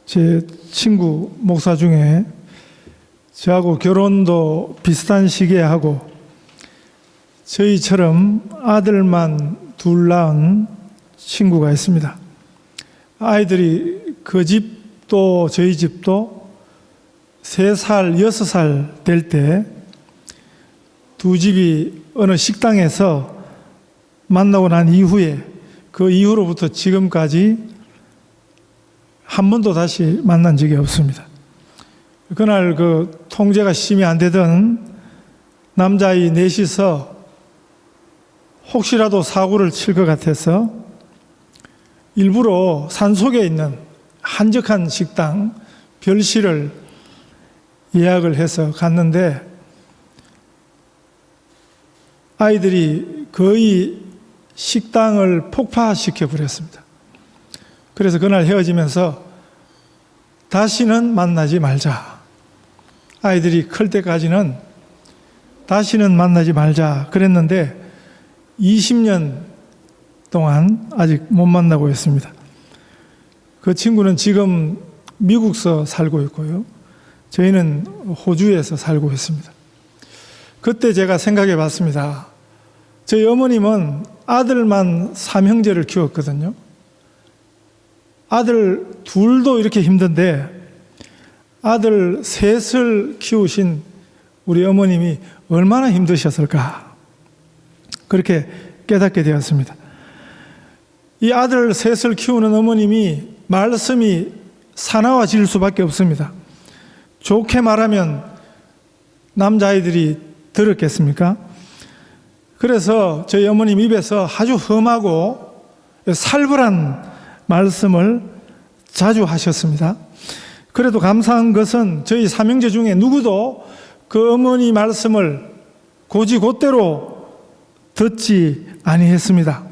제 친구 목사 중에 저하고 결혼도 비슷한 시기에 하고 저희처럼 아들만 둘 낳은 친구가 있습니다. 아이들이 그 집도 저희 집도 3살, 6살 될 때 두 집이 어느 식당에서 만나고 난 이후에 그 이후로부터 지금까지 한 번도 다시 만난 적이 없습니다. 그날 그 통제가 심히 안 되던 남자아이 넷이서 혹시라도 사고를 칠 것 같아서 일부러 산속에 있는 한적한 식당 별실을 예약을 해서 갔는데 아이들이 거의 식당을 폭파시켜 버렸습니다. 그래서 그날 헤어지면서 다시는 만나지 말자. 아이들이 클 때까지는 다시는 만나지 말자 그랬는데 20년 동안 아직 못 만나고 있습니다. 그 친구는 지금 미국서 살고 있고요. 저희는 호주에서 살고 있습니다. 그때 제가 생각해 봤습니다. 저희 어머님은 아들만 3형제를 키웠거든요. 아들 둘도 이렇게 힘든데 아들 셋을 키우신 우리 어머님이 얼마나 힘드셨을까 그렇게 깨닫게 되었습니다. 이 아들 셋을 키우는 어머님이 말씀이 사나워질 수밖에 없습니다. 좋게 말하면 남자아이들이 들었겠습니까? 그래서 저희 어머님 입에서 아주 험하고 살벌한 말씀을 자주 하셨습니다. 그래도 감사한 것은 저희 삼형제 중에 누구도 그 어머니 말씀을 곧이곧대로 듣지 아니했습니다.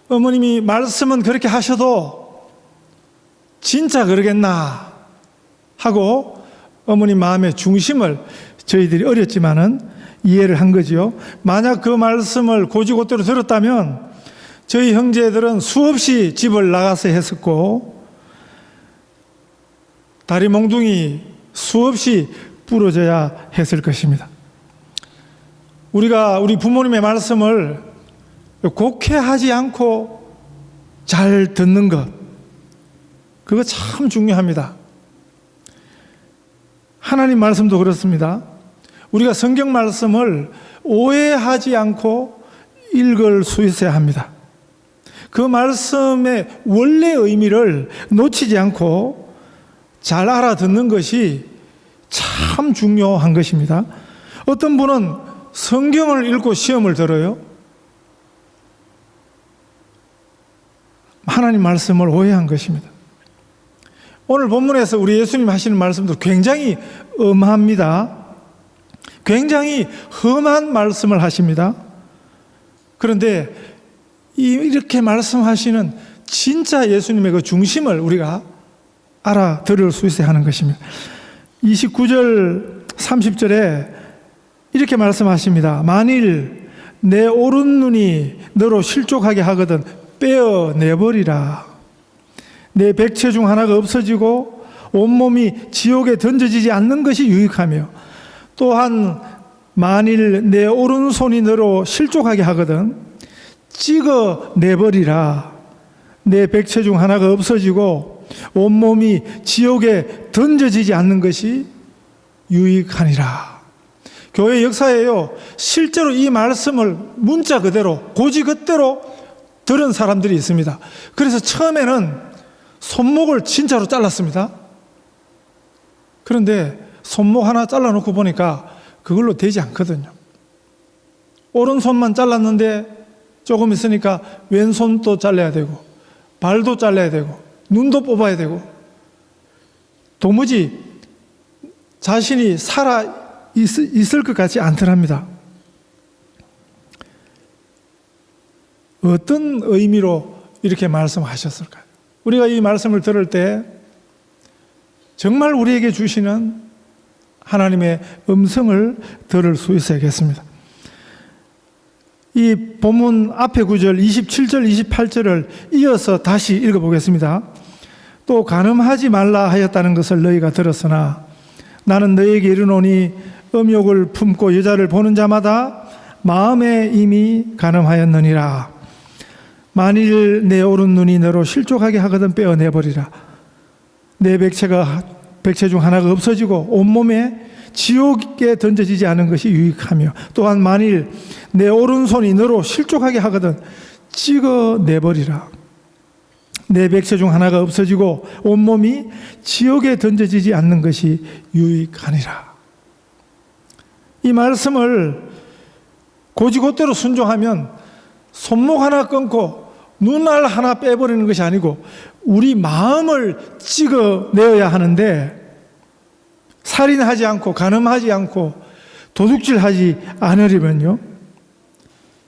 어머님이 말씀은 그렇게 하셔도 진짜 그러겠나 하고 어머님 마음의 중심을 저희들이 어렸지만은 이해를 한 거지요. 만약 그 말씀을 곧이곧대로 들었다면 저희 형제들은 수없이 집을 나가서 했었고 다리 몽둥이 수없이 부러져야 했을 것입니다. 우리가 우리 부모님의 말씀을 곡해하지 않고 잘 듣는 것, 그거 참 중요합니다. 하나님 말씀도 그렇습니다. 우리가 성경 말씀을 오해하지 않고 읽을 수 있어야 합니다. 그 말씀의 원래 의미를 놓치지 않고 잘 알아듣는 것이 참 중요한 것입니다. 어떤 분은 성경을 읽고 시험을 들어요. 하나님 말씀을 오해한 것입니다. 오늘 본문에서 우리 예수님 하시는 말씀도 굉장히 엄합니다. 굉장히 험한 말씀을 하십니다. 그런데 이렇게 말씀하시는 진짜 예수님의 그 중심을 우리가 알아들을 수 있어야 하는 것입니다. 29절 30절에 이렇게 말씀하십니다. 만일 내 오른 눈이 너로 실족하게 하거든 빼어내버리라. 내 백체 중 하나가 없어지고 온몸이 지옥에 던져지지 않는 것이 유익하며 또한 만일 내 오른손이 너로 실족하게 하거든 찍어내버리라. 내 백체 중 하나가 없어지고 온몸이 지옥에 던져지지 않는 것이 유익하니라. 교회 역사에요, 실제로 이 말씀을 문자 그대로 고지 그대로 들은 사람들이 있습니다. 그래서 처음에는 손목을 진짜로 잘랐습니다. 그런데 손목 하나 잘라놓고 보니까 그걸로 되지 않거든요. 오른손만 잘랐는데 조금 있으니까 왼손도 잘라야 되고 발도 잘라야 되고 눈도 뽑아야 되고 도무지 자신이 살아 있을 것 같지 않더랍니다. 어떤 의미로 이렇게 말씀하셨을까요? 우리가 이 말씀을 들을 때 정말 우리에게 주시는 하나님의 음성을 들을 수 있어야겠습니다. 이 본문 앞에 구절 27절 28절을 이어서 다시 읽어보겠습니다. 또 간음하지 말라 하였다는 것을 너희가 들었으나 나는 너희에게 이르노니 음욕을 품고 여자를 보는 자마다 마음에 이미 간음하였느니라. 만일 내 오른 눈이 너로 실족하게 하거든 빼어내버리라. 내 백체 중 하나가 없어지고 온몸에 지옥에 던져지지 않은 것이 유익하며 또한 만일 내 오른손이 너로 실족하게 하거든 찍어내버리라. 내 백체 중 하나가 없어지고 온몸이 지옥에 던져지지 않는 것이 유익하니라. 이 말씀을 고지고대로 순종하면 손목 하나 끊고 눈알 하나 빼버리는 것이 아니고 우리 마음을 찍어내어야 하는데, 살인하지 않고 간음하지 않고 도둑질하지 않으려면요,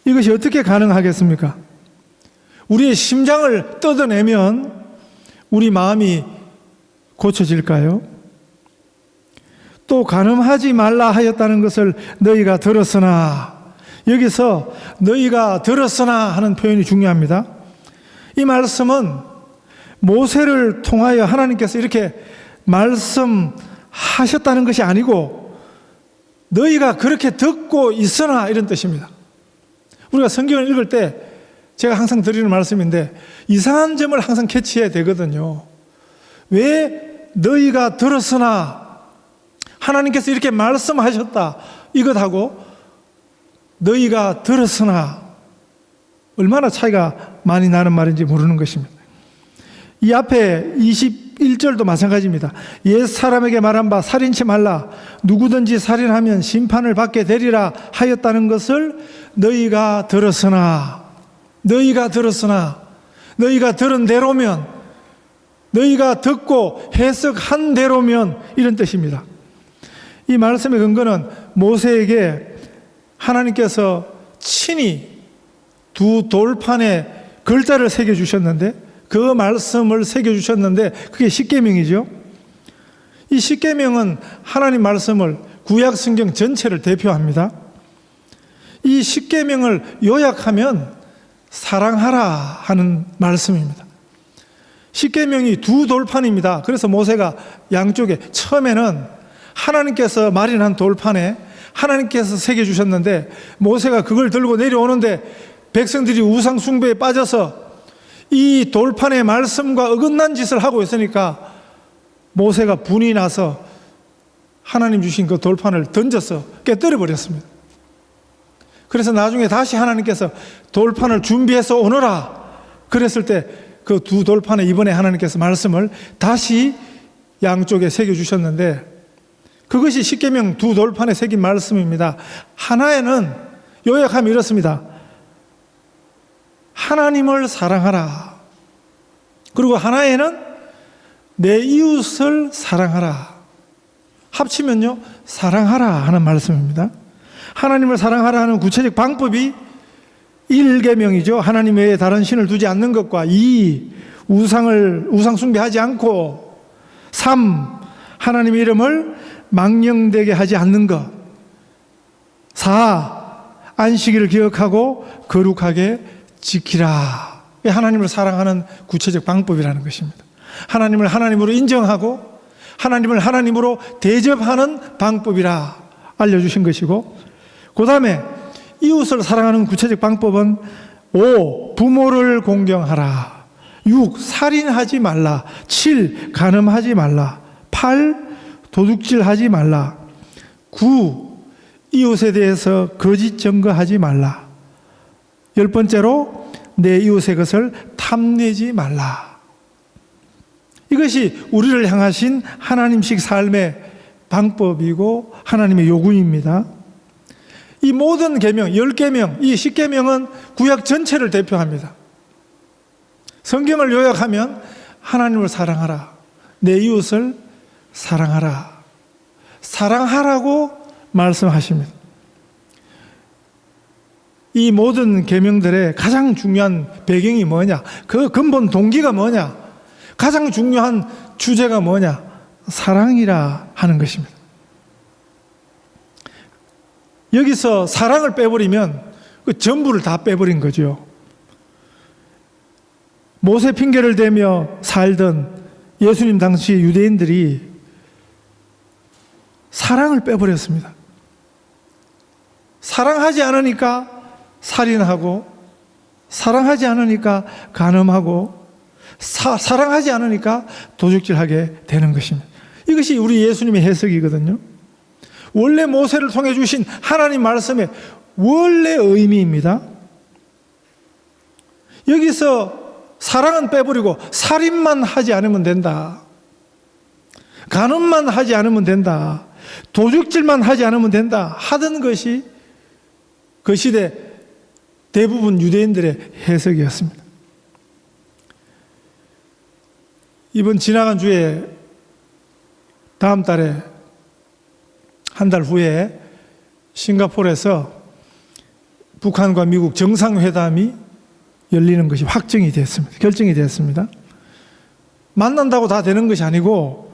이것이 어떻게 가능하겠습니까? 우리의 심장을 뜯어내면 우리 마음이 고쳐질까요? 또 간음하지 말라 하였다는 것을 너희가 들었으나, 여기서 너희가 들었으나 하는 표현이 중요합니다. 이 말씀은 모세를 통하여 하나님께서 이렇게 말씀하셨다는 것이 아니고 너희가 그렇게 듣고 있으나 이런 뜻입니다. 우리가 성경을 읽을 때 제가 항상 드리는 말씀인데 이상한 점을 항상 캐치해야 되거든요. 왜 너희가 들었으나 하나님께서 이렇게 말씀하셨다 이것하고 너희가 들었으나 얼마나 차이가 많이 나는 말인지 모르는 것입니다. 이 앞에 21절도 마찬가지입니다. 옛 사람에게 말한 바 살인치 말라 누구든지 살인하면 심판을 받게 되리라 하였다는 것을 너희가 들었으나, 너희가 들었으나, 너희가 들은 대로면, 너희가 듣고 해석한 대로면 이런 뜻입니다. 이 말씀의 근거는 모세에게 하나님께서 친히 두 돌판에 글자를 새겨주셨는데, 그 말씀을 새겨주셨는데 그게 십계명이죠. 이 십계명은 하나님 말씀을, 구약 성경 전체를 대표합니다. 이 십계명을 요약하면 사랑하라 하는 말씀입니다. 십계명이 두 돌판입니다. 그래서 모세가 양쪽에, 처음에는 하나님께서 마련한 돌판에 하나님께서 새겨주셨는데 모세가 그걸 들고 내려오는데 백성들이 우상 숭배에 빠져서 이 돌판의 말씀과 어긋난 짓을 하고 있으니까 모세가 분이 나서 하나님 주신 그 돌판을 던져서 깨뜨려 버렸습니다. 그래서 나중에 다시 하나님께서 돌판을 준비해서 오너라 그랬을 때 그 두 돌판에 이번에 하나님께서 말씀을 다시 양쪽에 새겨주셨는데 그것이 십계명 두 돌판에 새긴 말씀입니다. 하나에는 요약하면 이렇습니다. 하나님을 사랑하라. 그리고 하나에는 내 이웃을 사랑하라. 합치면요, 사랑하라 하는 말씀입니다. 하나님을 사랑하라 하는 구체적 방법이 1계명이죠. 하나님 외에 다른 신을 두지 않는 것과 2. 우상 숭배하지 않고 3. 하나님의 이름을 망령되게 하지 않는 것 4. 안식일을 기억하고 거룩하게 지키라. 하나님을 사랑하는 구체적 방법이라는 것입니다. 하나님을 하나님으로 인정하고 하나님을 하나님으로 대접하는 방법이라 알려주신 것이고, 그 다음에 이웃을 사랑하는 구체적 방법은 5. 부모를 공경하라. 6. 살인하지 말라. 7. 간음하지 말라. 8. 도둑질하지 말라. 9. 이웃에 대해서 거짓 증거하지 말라. 10번째로 내 이웃의 것을 탐내지 말라. 이것이 우리를 향하신 하나님식 삶의 방법이고 하나님의 요구입니다. 이 모든 계명, 10계명, 이 10계명은 구약 전체를 대표합니다. 성경을 요약하면 하나님을 사랑하라, 내 이웃을 사랑하라, 사랑하라고 말씀하십니다. 이 모든 계명들의 가장 중요한 배경이 뭐냐? 그 근본 동기가 뭐냐? 가장 중요한 주제가 뭐냐? 사랑이라 하는 것입니다. 여기서 사랑을 빼버리면 그 전부를 다 빼버린 거죠. 모세 핑계를 대며 살던 예수님 당시 유대인들이 사랑을 빼버렸습니다. 사랑하지 않으니까 살인하고, 사랑하지 않으니까 간음하고, 사랑하지 않으니까 도둑질하게 되는 것입니다. 이것이 우리 예수님의 해석이거든요. 원래 모세를 통해 주신 하나님 말씀의 원래 의미입니다. 여기서 사랑은 빼버리고 살인만 하지 않으면 된다. 간음만 하지 않으면 된다. 도둑질만 하지 않으면 된다. 하던 것이 그 시대 대부분 유대인들의 해석이었습니다. 이번 지나간 주에 다음 달에 한 달 후에 싱가포르에서 북한과 미국 정상회담이 열리는 것이 확정이 됐습니다. 결정이 됐습니다. 만난다고 다 되는 것이 아니고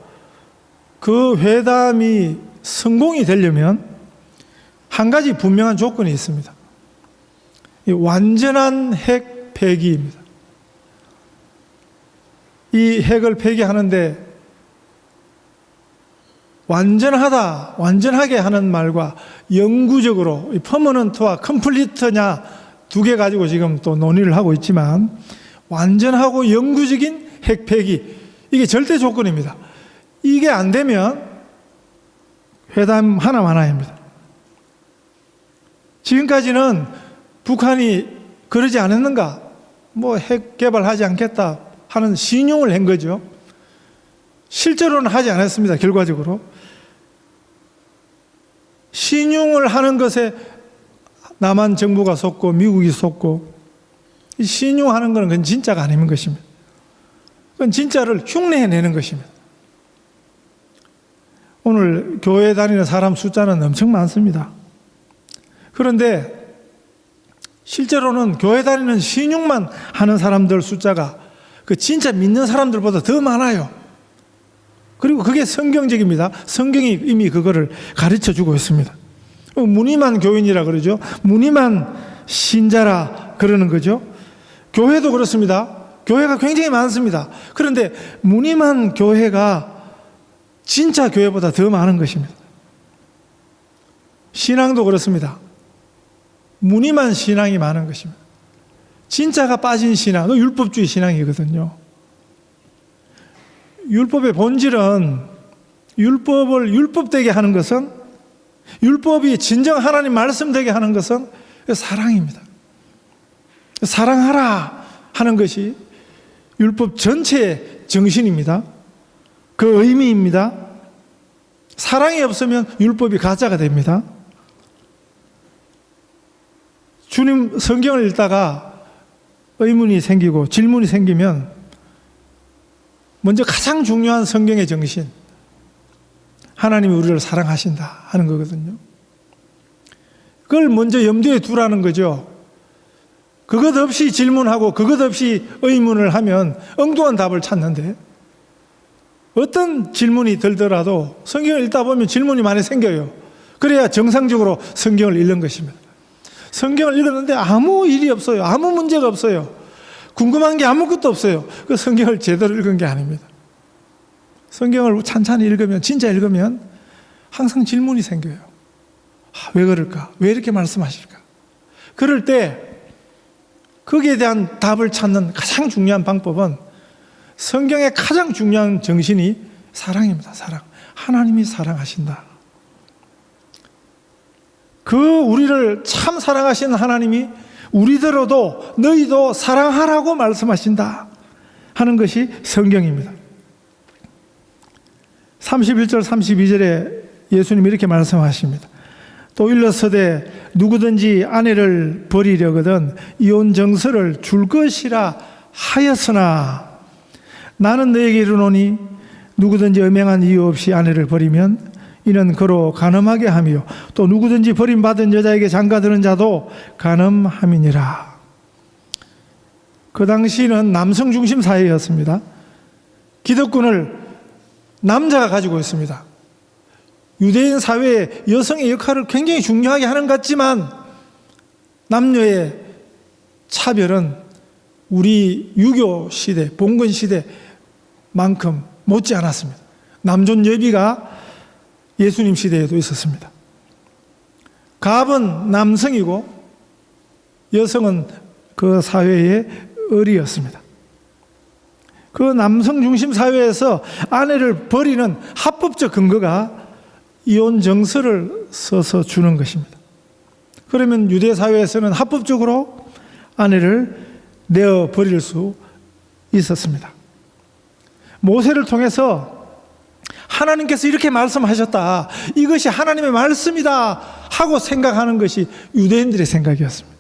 그 회담이 성공이 되려면 한 가지 분명한 조건이 있습니다. 완전한 핵 폐기입니다. 이 핵을 폐기하는데 완전하게 하는 말과 영구적으로 퍼머넌트와 컴플리트냐 두 개 가지고 지금 또 논의를 하고 있지만 완전하고 영구적인 핵 폐기, 이게 절대 조건입니다. 이게 안 되면 회담 하나입니다. 지금까지는 북한이 그러지 않았는가? 핵 개발하지 않겠다 하는 신용을 한 거죠. 실제로는 하지 않았습니다. 결과적으로. 신용을 하는 것에 남한 정부가 속고 미국이 속고, 신용하는 것은 그건 진짜가 아닌 것입니다. 그건 진짜를 흉내내는 것입니다. 오늘 교회 다니는 사람 숫자는 엄청 많습니다. 그런데 실제로는 교회 다니는 신용만 하는 사람들 숫자가 그 진짜 믿는 사람들보다 더 많아요. 그리고 그게 성경적입니다. 성경이 이미 그거를 가르쳐 주고 있습니다. 무늬만 교인이라 그러죠. 무늬만 신자라 그러는 거죠. 교회도 그렇습니다. 교회가 굉장히 많습니다. 그런데 무늬만 교회가 진짜 교회보다 더 많은 것입니다. 신앙도 그렇습니다. 무늬만 신앙이 많은 것입니다. 진짜가 빠진 신앙, 그 율법주의 신앙이거든요. 율법의 본질은 율법을 율법되게 하는 것은, 율법이 진정 하나님 말씀되게 하는 것은 사랑입니다. 사랑하라 하는 것이 율법 전체의 정신입니다. 그 의미입니다. 사랑이 없으면 율법이 가짜가 됩니다. 주님 성경을 읽다가 의문이 생기고 질문이 생기면 먼저 가장 중요한 성경의 정신, 하나님이 우리를 사랑하신다 하는 거거든요. 그걸 먼저 염두에 두라는 거죠. 그것 없이 질문하고 그것 없이 의문을 하면 엉뚱한 답을 찾는데, 어떤 질문이 들더라도 성경을 읽다 보면 질문이 많이 생겨요. 그래야 정상적으로 성경을 읽는 것입니다. 성경을 읽었는데 아무 일이 없어요. 아무 문제가 없어요. 궁금한 게 아무것도 없어요. 그 성경을 제대로 읽은 게 아닙니다. 성경을 찬찬히 읽으면, 진짜 읽으면 항상 질문이 생겨요. 왜 그럴까? 왜 이렇게 말씀하실까? 그럴 때 거기에 대한 답을 찾는 가장 중요한 방법은 성경의 가장 중요한 정신이 사랑입니다. 사랑. 하나님이 사랑하신다. 그 우리를 참 사랑하시는 하나님이 우리더러도 너희도 사랑하라고 말씀하신다 하는 것이 성경입니다. 31절 32절에 예수님이 이렇게 말씀하십니다. 또 일러서되 누구든지 아내를 버리려거든 이혼 정서를 줄 것이라 하였으나 나는 너에게 이르노니 누구든지 음행한 이유 없이 아내를 버리면 이는 그로 간음하게 하며 또 누구든지 버림받은 여자에게 장가드는 자도 간음함이니라. 그 당시는 남성 중심 사회였습니다. 기득권을 남자가 가지고 있습니다. 유대인 사회에 여성의 역할을 굉장히 중요하게 하는 것 같지만 남녀의 차별은 우리 유교 시대, 봉건 시대만큼 못지 않았습니다. 남존 여비가 예수님 시대에도 있었습니다. 갑은 남성이고 여성은 그 사회의 을이었습니다. 그 남성 중심 사회에서 아내를 버리는 합법적 근거가 이혼 정서를 써서 주는 것입니다. 그러면 유대 사회에서는 합법적으로 아내를 내어 버릴 수 있었습니다. 모세를 통해서 하나님께서 이렇게 말씀하셨다, 이것이 하나님의 말씀이다 하고 생각하는 것이 유대인들의 생각이었습니다.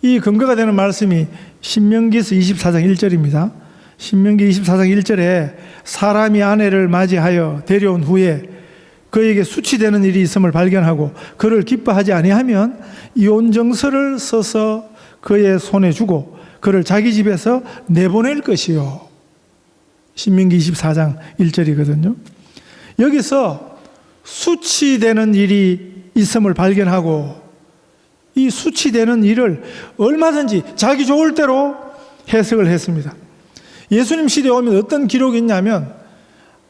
이 근거가 되는 말씀이 신명기서 24장 1절입니다. 신명기 24장 1절에 사람이 아내를 맞이하여 데려온 후에 그에게 수치되는 일이 있음을 발견하고 그를 기뻐하지 아니하면 이혼정서를 써서 그의 손에 주고 그를 자기 집에서 내보낼 것이요. 신명기 24장 1절이거든요. 여기서 수치되는 일이 있음을 발견하고 이 수치되는 일을 얼마든지 자기 좋을 대로 해석을 했습니다. 예수님 시대에 오면 어떤 기록이 있냐면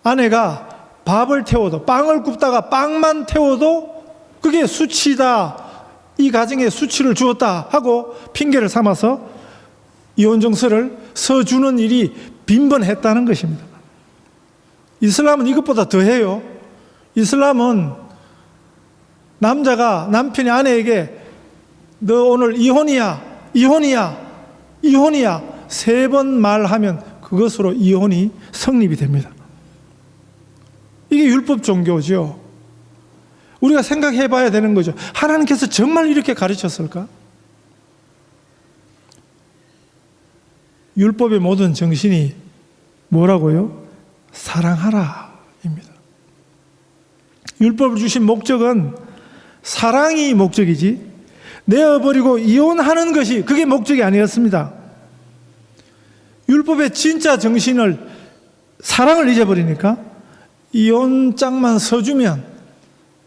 아내가 밥을 태워도, 빵을 굽다가 빵만 태워도 그게 수치다, 이 가정에 수치를 주었다 하고 핑계를 삼아서 이혼정서를 써주는 일이 빈번했다는 것입니다. 이슬람은 이것보다 더해요. 이슬람은 남자가 남편이 아내에게 너 오늘 이혼이야, 이혼이야, 이혼이야 3번 말하면 그것으로 이혼이 성립이 됩니다. 이게 율법 종교죠. 우리가 생각해 봐야 되는 거죠. 하나님께서 정말 이렇게 가르쳤을까? 율법의 모든 정신이 뭐라고요? 사랑하라 입니다. 율법을 주신 목적은 사랑이 목적이지 내어버리고 이혼하는 것이 그게 목적이 아니었습니다. 율법의 진짜 정신을, 사랑을 잊어버리니까 이혼장만 서주면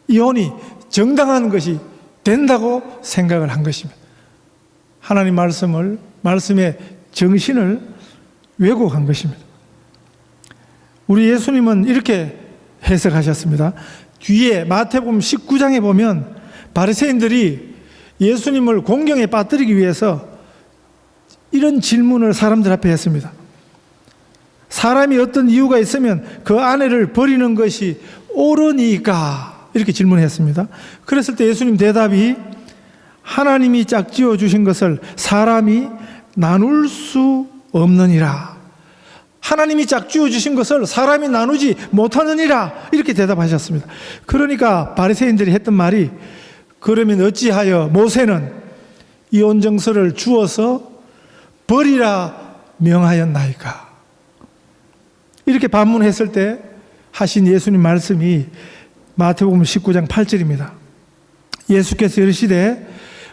이혼이 정당한 것이 된다고 생각을 한 것입니다. 하나님 말씀의 정신을 왜곡한 것입니다. 우리 예수님은 이렇게 해석하셨습니다. 뒤에 마태복음 19장에 보면 바리새인들이 예수님을 공경에 빠뜨리기 위해서 이런 질문을 사람들 앞에 했습니다. 사람이 어떤 이유가 있으면 그 아내를 버리는 것이 옳으니까, 이렇게 질문했습니다. 그랬을 때 예수님 대답이 하나님이 짝지어 주신 것을 사람이 나눌 수 없느니라. 하나님이 짝지어 주신 것을 사람이 나누지 못하느니라, 이렇게 대답하셨습니다. 그러니까 바리새인들이 했던 말이 그러면 어찌하여 모세는 이혼정서를 주어서 버리라 명하였나이까? 이렇게 반문했을 때 하신 예수님 말씀이 마태복음 19장 8절입니다. 예수께서 이르시되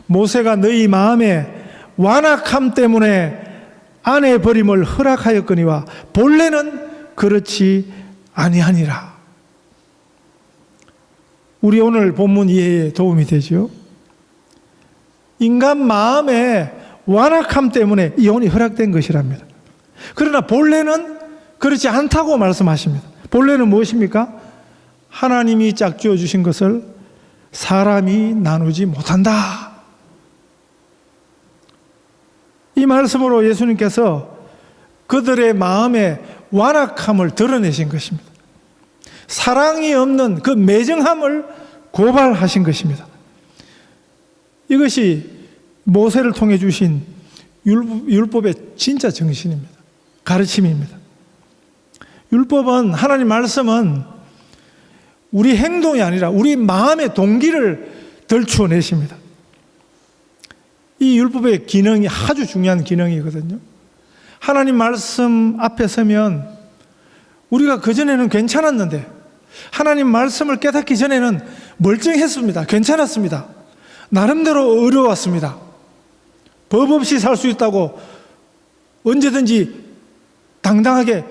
모세가 너희 마음에 완악함 때문에 아내 버림을 허락하였거니와 본래는 그렇지 아니하니라. 우리 오늘 본문 이해에 도움이 되죠. 인간 마음에 완악함 때문에 이혼이 허락된 것이랍니다. 그러나 본래는 그렇지 않다고 말씀하십니다. 본래는 무엇입니까? 하나님이 짝지어 주신 것을 사람이 나누지 못한다. 이 말씀으로 예수님께서 그들의 마음의 완악함을 드러내신 것입니다. 사랑이 없는 그 매정함을 고발하신 것입니다. 이것이 모세를 통해 주신 율법의 진짜 정신입니다. 가르침입니다. 율법은, 하나님 말씀은 우리 행동이 아니라 우리 마음의 동기를 들추어내십니다. 이 율법의 기능이 아주 중요한 기능이거든요. 하나님 말씀 앞에 서면 우리가 그전에는 괜찮았는데 하나님 말씀을 깨닫기 전에는 멀쩡했습니다. 괜찮았습니다. 나름대로 어려웠습니다. 법 없이 살 수 있다고 언제든지 당당하게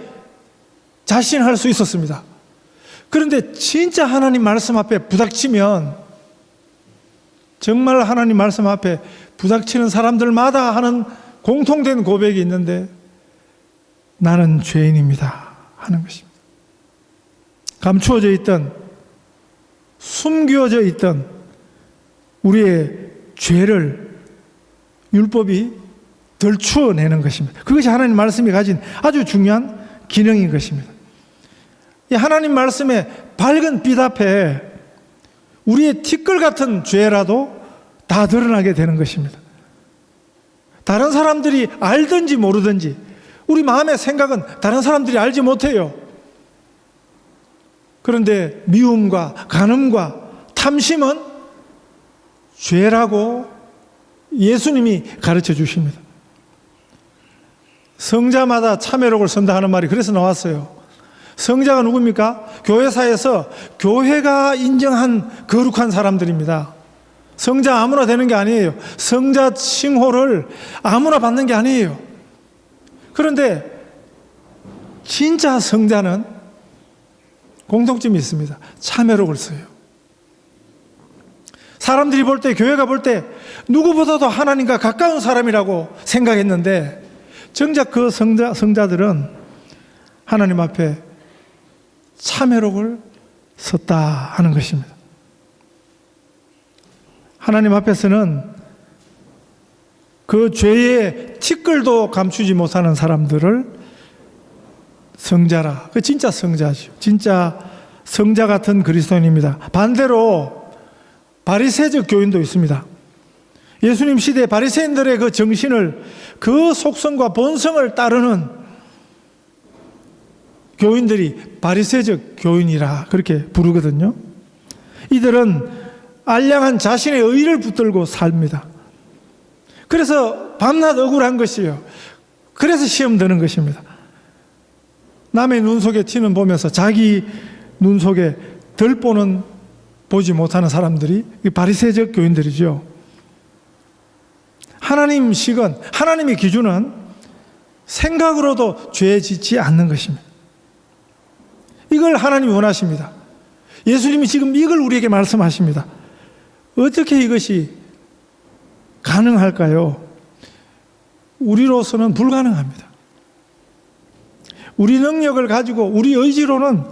자신할 수 있었습니다. 그런데 진짜 하나님 말씀 앞에 부닥치면, 정말 하나님 말씀 앞에 부닥치는 사람들마다 하는 공통된 고백이 있는데 나는 죄인입니다. 하는 것입니다. 감추어져 있던, 숨겨져 있던 우리의 죄를 율법이 덜추어내는 것입니다. 그것이 하나님 말씀이 가진 아주 중요한 기능인 것입니다. 이 하나님 말씀의 밝은 빛 앞에 우리의 티끌 같은 죄라도 다 드러나게 되는 것입니다. 다른 사람들이 알든지 모르든지 우리 마음의 생각은 다른 사람들이 알지 못해요. 그런데 미움과 간음과 탐심은 죄라고 예수님이 가르쳐 주십니다. 성자마다 참회록을 쓴다 하는 말이 그래서 나왔어요. 성자가 누굽니까? 교회사에서 교회가 인정한 거룩한 사람들입니다. 성자 아무나 되는 게 아니에요. 성자 칭호를 아무나 받는 게 아니에요. 그런데 진짜 성자는 공통점이 있습니다. 참회록을 써요. 사람들이 볼 때, 교회가 볼 때 누구보다도 하나님과 가까운 사람이라고 생각했는데 정작 그 성자들은 하나님 앞에 참회록을 썼다 하는 것입니다. 하나님 앞에서는 그 죄의 티끌도 감추지 못하는 사람들을 성자라, 그 진짜 성자죠. 진짜 성자 같은 그리스도인입니다. 반대로 바리새적 교인도 있습니다. 예수님 시대 바리새인들의 그 정신을, 그 속성과 본성을 따르는 교인들이 바리새적 교인이라 그렇게 부르거든요. 이들은 알량한 자신의 의를 붙들고 삽니다. 그래서 밤낮 억울한 것이에요. 그래서 시험 드는 것입니다. 남의 눈 속에 티는 보면서 자기 눈 속에 덜 보는, 보지 못하는 사람들이 바리새적 교인들이죠. 하나님 식은, 하나님의 기준은 생각으로도 죄에 짓지 않는 것입니다. 이걸 하나님이 원하십니다. 예수님이 지금 이걸 우리에게 말씀하십니다. 어떻게 이것이 가능할까요? 우리로서는 불가능합니다. 우리 능력을 가지고 우리 의지로는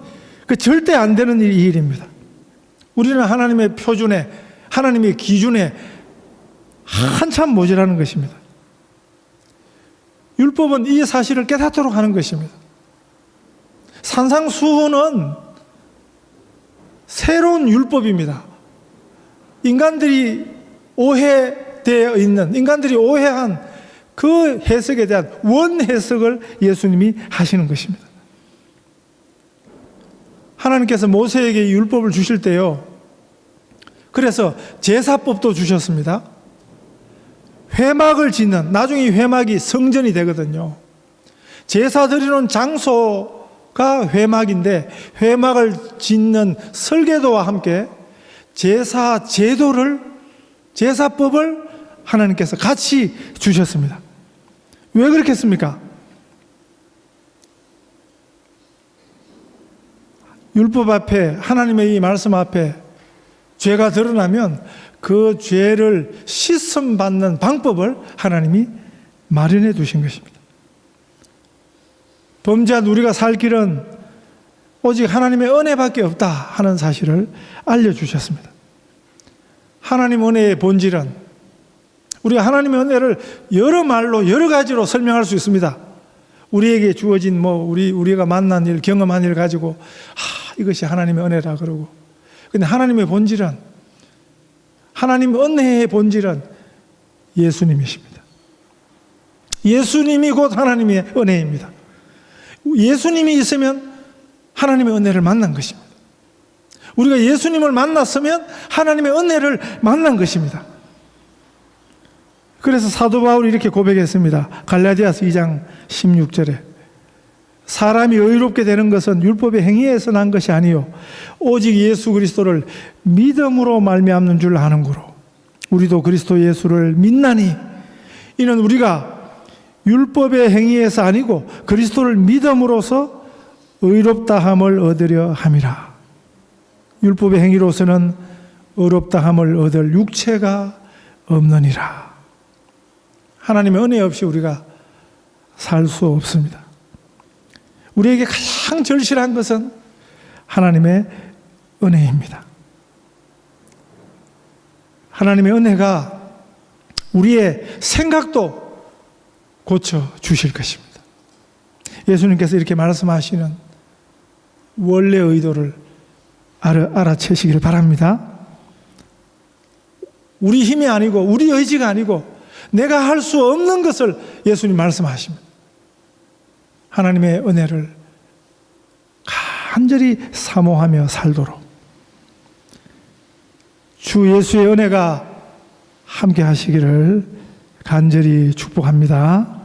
절대 안 되는 일입니다. 우리는 하나님의 표준에, 하나님의 기준에 한참 모자라는 것입니다. 율법은 이 사실을 깨닫도록 하는 것입니다. 산상수훈은 새로운 율법입니다. 인간들이 오해되어 있는, 인간들이 오해한 그 해석에 대한 원 해석을 예수님이 하시는 것입니다. 하나님께서 모세에게 율법을 주실 때요, 그래서 제사법도 주셨습니다. 회막을 짓는, 나중에 이 회막이 성전이 되거든요. 제사 드리는 장소가 회막인데 회막을 짓는 설계도와 함께 제사 제도를, 제사법을 하나님께서 같이 주셨습니다. 왜 그렇게 했습니까? 율법 앞에, 하나님의 이 말씀 앞에 죄가 드러나면 그 죄를 씻음받는 방법을 하나님이 마련해 두신 것입니다. 범죄한 우리가 살 길은 오직 하나님의 은혜밖에 없다 하는 사실을 알려주셨습니다. 하나님 은혜의 본질은, 우리가 하나님의 은혜를 여러 말로, 여러 가지로 설명할 수 있습니다. 우리에게 주어진 우리가 만난 일, 경험한 일 가지고 이것이 하나님의 은혜라 그러고, 근데 하나님의 본질은, 하나님의 은혜의 본질은 예수님이십니다. 예수님이 곧 하나님의 은혜입니다. 예수님이 있으면 하나님의 은혜를 만난 것입니다. 우리가 예수님을 만났으면 하나님의 은혜를 만난 것입니다. 그래서 사도 바울이 이렇게 고백했습니다. 갈라디아서 2장 16절에 사람이 의롭게 되는 것은 율법의 행위에서 난 것이 아니요 오직 예수 그리스도를 믿음으로 말미암는 줄 아는고로 우리도 그리스도 예수를 믿나니 이는 우리가 율법의 행위에서 아니고 그리스도를 믿음으로써 의롭다함을 얻으려 함이라. 율법의 행위로서는 의롭다함을 얻을 육체가 없느니라. 하나님의 은혜 없이 우리가 살 수 없습니다. 우리에게 가장 가장 절실한 것은 하나님의 은혜입니다. 하나님의 은혜가 우리의 생각도 고쳐 주실 것입니다. 예수님께서 이렇게 말씀하시는 원래 의도를 알아채시기를 바랍니다. 우리 힘이 아니고 우리 의지가 아니고 내가 할 수 없는 것을 예수님 말씀하십니다. 하나님의 은혜를 간절히 사모하며 살도록 주 예수의 은혜가 함께 하시기를 간절히 축복합니다.